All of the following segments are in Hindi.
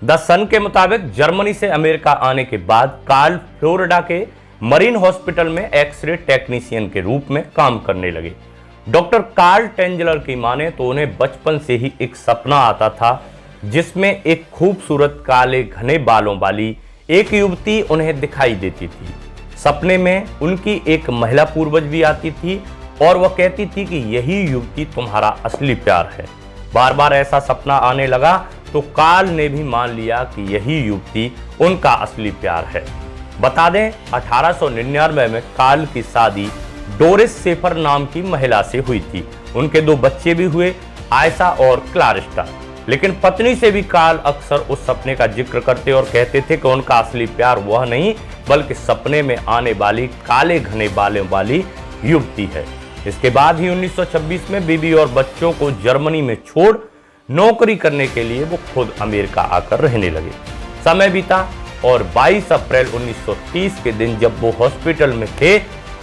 द सन के मुताबिक जर्मनी से अमेरिका आने के बाद कार्ल फ्लोरिडा के मरीन हॉस्पिटल में एक्सरे टेक्नीशियन के रूप में काम करने लगे। डॉक्टर कार्ल टेंजलर की माने तो उन्हें बचपन से ही एक सपना आता था जिसमें एक खूबसूरत काले घने बालों वाली एक युवती उन्हें दिखाई देती थी। सपने में उनकी एक महिला पूर्वज भी आती थी और वह कहती थी कि यही युवती तुम्हारा असली प्यार है। बार बार ऐसा सपना आने लगा तो कार्ल ने भी मान लिया कि यही युवती उनका असली प्यार है। बता दें 1899 में कार्ल की शादी डोरिस सेफर नाम की महिला से हुई थी। उनके 2 बच्चे भी हुए, आयशा और क्लारिस्टा। लेकिन पत्नी से भी कार्ल अक्सर उस सपने का जिक्र करते और कहते थे कि उनका असली प्यार वह नहीं बल्कि सपने में आने वाली काले घने बालों वाली युवती है। इसके बाद ही 1926 में बीवी और बच्चों को जर्मनी में छोड़ नौकरी करने के लिए वो खुद अमेरिका आकर रहने लगे। समय बीता और 22 अप्रैल 1930 के दिन जब वो हॉस्पिटल में थे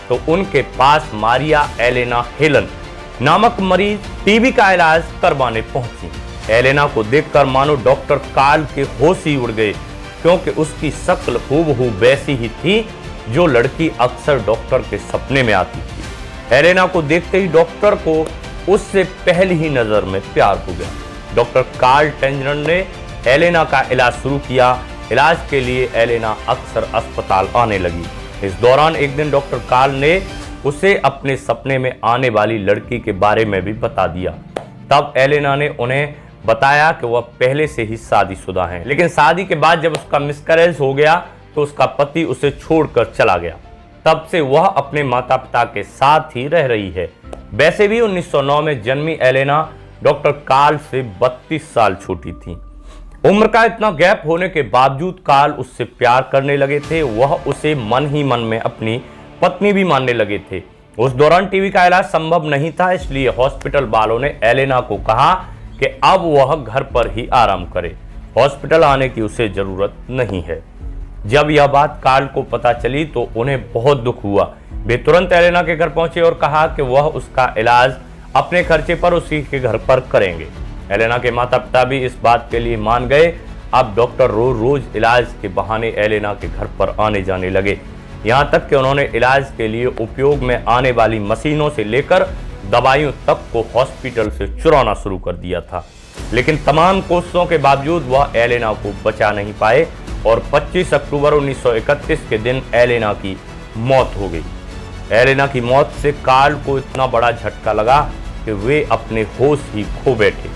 तो उनके पास मारिया एलेना हेलन नामक मरीज टीबी का इलाज करवाने पहुंची। एलेना को देखकर मानो डॉक्टर कार्ल के होश ही उड़ गए, क्योंकि उसकी शक्ल हूबहू वैसी ही थी जो लड़की अक्सर डॉक्टर के सपने में आती थी। एलेना को देखते ही डॉक्टर को उससे पहली ही नजर में प्यार हो गया। डॉक्टर कार्ल टेंजलर ने एलेना का इलाज शुरू किया। इलाज के लिए एलेना अक्सर अस्पताल आने लगी। इस दौरान एक दिन डॉक्टर कार्ल ने उसे अपने सपने में आने वाली लड़की के बारे में भी बता दिया। तब एलेना ने उन्हें बताया कि वह पहले से ही शादीशुदा हैं, लेकिन शादी के बाद जब उसका मिसकैरेज हो गया तो उसका पति उसे छोड़कर चला गया। तब से वह अपने माता पिता के साथ ही रह रही है। वैसे भी 1909 में जन्मी एलेना डॉक्टर कार्ल से 32 साल छोटी थी। उम्र का इतना गैप होने के बावजूद कार्ल उससे प्यार करने लगे थे। वह उसे मन ही मन में अपनी पत्नी भी मानने लगे थे। उस दौरान टीबी का इलाज संभव नहीं था, इसलिए हॉस्पिटल वालों ने एलेना को कहा कि अब वह घर पर ही आराम करे, हॉस्पिटल आने की उसे जरूरत नहीं है। जब यह बात कार्ल को पता चली तो उन्हें बहुत दुख हुआ। वे तुरंत एलेना के घर पहुंचे और कहा कि वह उसका इलाज अपने खर्चे पर उसी के घर पर करेंगे। एलेना के माता पिता भी इस बात के लिए मान गए। अब डॉक्टर रोज इलाज के बहाने एलेना के घर पर आने जाने लगे। यहाँ तक कि उन्होंने इलाज के लिए उपयोग में आने वाली मशीनों से लेकर दवाइयों तक को हॉस्पिटल से चुराना शुरू कर दिया था। लेकिन तमाम कोशिशों के बावजूद वह एलेना को बचा नहीं पाए और 25 अक्टूबर 1931 के दिन एलेना की मौत हो गई। एलेना की मौत से कार्ल को इतना बड़ा झटका लगा कि वे अपने होश ही खो बैठे।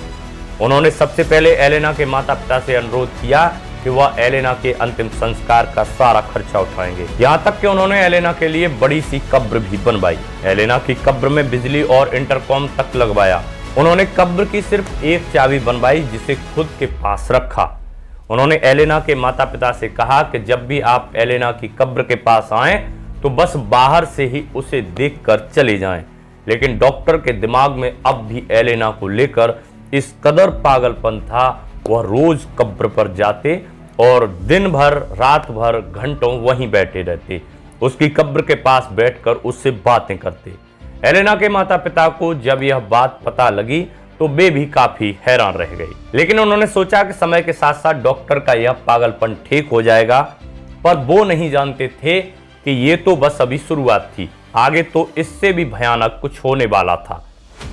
उन्होंने सबसे पहले एलेना के माता पिता से अनुरोध किया कि वह एलेना के अंतिम संस्कार का सारा खर्चा उठाएंगे। यहाँ तक कि उन्होंने एलेना के लिए बड़ी सी कब्र भी बनवाई। एलेना की कब्र में बिजली और इंटरकॉम तक लगवाया। उन्होंने कब्र की सिर्फ एक चाबी बनवाई जिसे खुद के पास रखा। उन्होंने एलेना के माता पिता से कहा कि जब भी आप एलेना की कब्र के पास आएं तो बस बाहर से ही उसे देखकर चले जाएं। लेकिन डॉक्टर के दिमाग में अब भी एलेना को लेकर इस कदर पागलपन था। वह रोज कब्र पर जाते और दिन भर रात भर घंटों वहीं बैठे रहते, उसकी कब्र के पास बैठकर उससे बातें करते। एलेना के माता पिता को जब यह बात पता लगी तो वे भी काफी हैरान रह गए। लेकिन उन्होंने सोचा कि समय के साथ साथ डॉक्टर का यह पागलपन ठीक हो जाएगा, पर वो नहीं जानते थे कि ये तो बस अभी शुरुआत थी, आगे तो इससे भी भयानक कुछ होने वाला था।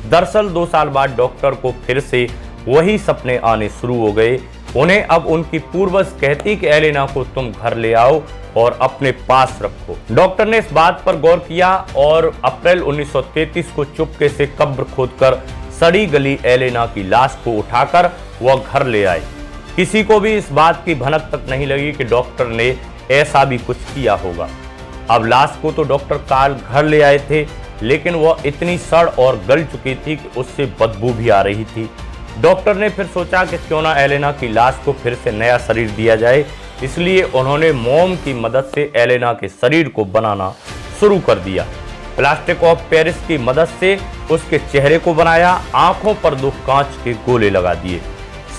दरअसल 2 साल बाद डॉक्टर को फिर से वही सपने आने शुरू हो गए। उन्हें अब उनकी पूर्वज कहती कि एलेना को तुम घर ले आओ और अपने पास रखो। डॉक्टर ने इस बात पर गौर किया और अप्रैल 1933 को चुपके से कब्र खोदकर सड़ी गली एलेना की लाश को उठाकर वह घर ले आए। किसी को भी इस बात की भनक तक नहीं लगी कि डॉक्टर ने ऐसा भी कुछ किया होगा। अब लाश को तो डॉक्टर कार्ल घर ले आए थे, लेकिन वह इतनी सड़ और गल चुकी थी कि उससे बदबू भी आ रही थी। डॉक्टर ने फिर सोचा कि क्यों ना एलेना की लाश को फिर से नया शरीर दिया जाए, इसलिए उन्होंने मोम की मदद से एलेना के शरीर को बनाना शुरू कर दिया। प्लास्टिक ऑफ पेरिस की मदद से उसके चेहरे को बनाया, आंखों पर 2 कांच के गोले लगा दिए,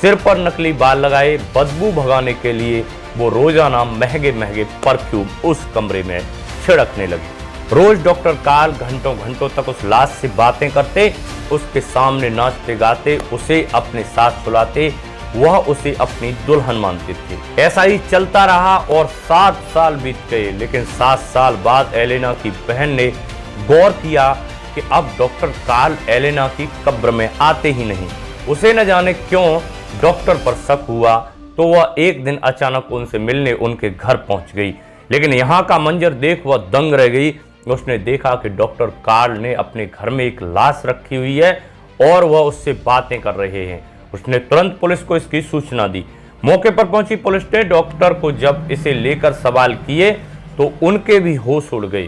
सिर पर नकली बाल लगाए। बदबू भगाने के लिए वो रोजाना महंगे महंगे परफ्यूम उस कमरे में छिड़कने लगे। रोज डॉक्टर कार्ल घंटों घंटों तक उस लाश से बातें करते, उसके सामने नाचते गाते, उसे अपने साथ सुलाते वह उसे अपनी दुल्हन मानते थे। ऐसा ही चलता रहा और 7 साल बीत गए, लेकिन 7 साल बाद एलेना की बहन ने गौर किया कि अब डॉक्टर कार्ल एलेना की कब्र में आते ही नहीं। उसे न जाने क्यों डॉक्टर पर शक हुआ, तो वह एक दिन अचानक उनसे मिलने उनके घर पहुंच गई। लेकिन यहाँ का मंजर देख वह दंग रह गई। उसने देखा कि डॉक्टर कार्ल ने अपने घर में एक लाश रखी हुई है और वह उससे बातें कर रहे हैं। उसने तुरंत पुलिस को इसकी सूचना दी। मौके पर पहुंची पुलिस ने डॉक्टर को जब इसे लेकर सवाल किए तो उनके भी होश उड़ गए।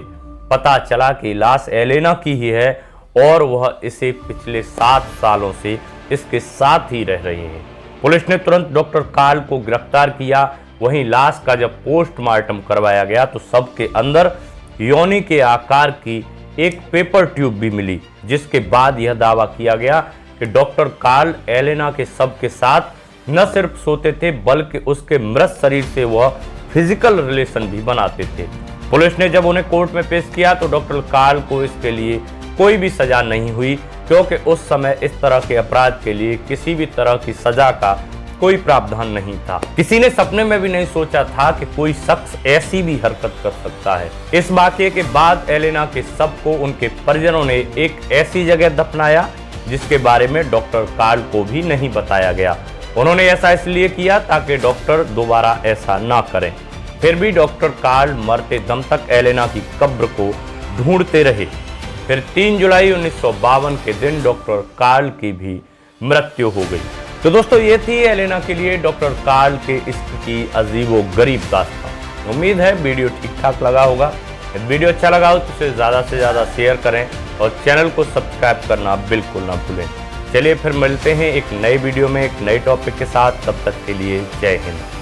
पता चला कि लाश एलेना की ही है और वह इसे पिछले 7 सालों से इसके साथ ही रह रहे हैं। पुलिस ने तुरंत डॉक्टर कार्ल को गिरफ्तार किया। वहीं लाश का जब पोस्टमार्टम करवाया गया तो शव के अंदर योनि के आकार की एक पेपर ट्यूब भी मिली, जिसके बाद यह दावा किया गया कि डॉक्टर कार्ल एलेना के शव के साथ न सिर्फ सोते थे बल्कि उसके मृत शरीर से वह फिजिकल रिलेशन भी बनाते थे। पुलिस ने जब उन्हें कोर्ट में पेश किया तो डॉक्टर कार्ल को इसके लिए कोई भी सजा नहीं हुई, क्योंकि उस समय इस तरह के अपराध के लिए किसी भी तरह की सजा का कोई प्रावधान नहीं था। किसी ने सपने में भी नहीं सोचा था कि कोई शख्स ऐसी भी हरकत कर सकता है। इस वाकये के बाद एलेना के शव को उनके परिजनों ने एक ऐसी जगह दफनाया जिसके बारे में डॉक्टर कार्ल को भी नहीं बताया गया। उन्होंने ऐसा इसलिए किया ताकि डॉक्टर दोबारा ऐसा ना करें। फिर भी डॉक्टर कार्ल मरते दम तक एलेना की कब्र को ढूंढते रहे। फिर 3 जुलाई 1952 के दिन डॉक्टर कार्ल की भी मृत्यु हो गई। तो दोस्तों, ये थी एलेना के लिए डॉक्टर कार्ल के इश्क की अजीबो गरीब दास्तां। उम्मीद है वीडियो ठीक ठाक लगा होगा। यदि वीडियो अच्छा लगा हो तो इसे ज़्यादा से ज़्यादा शेयर करें और चैनल को सब्सक्राइब करना बिल्कुल ना भूलें। चलिए फिर मिलते हैं एक नए वीडियो में एक नए टॉपिक के साथ। तब तक के लिए जय हिंद।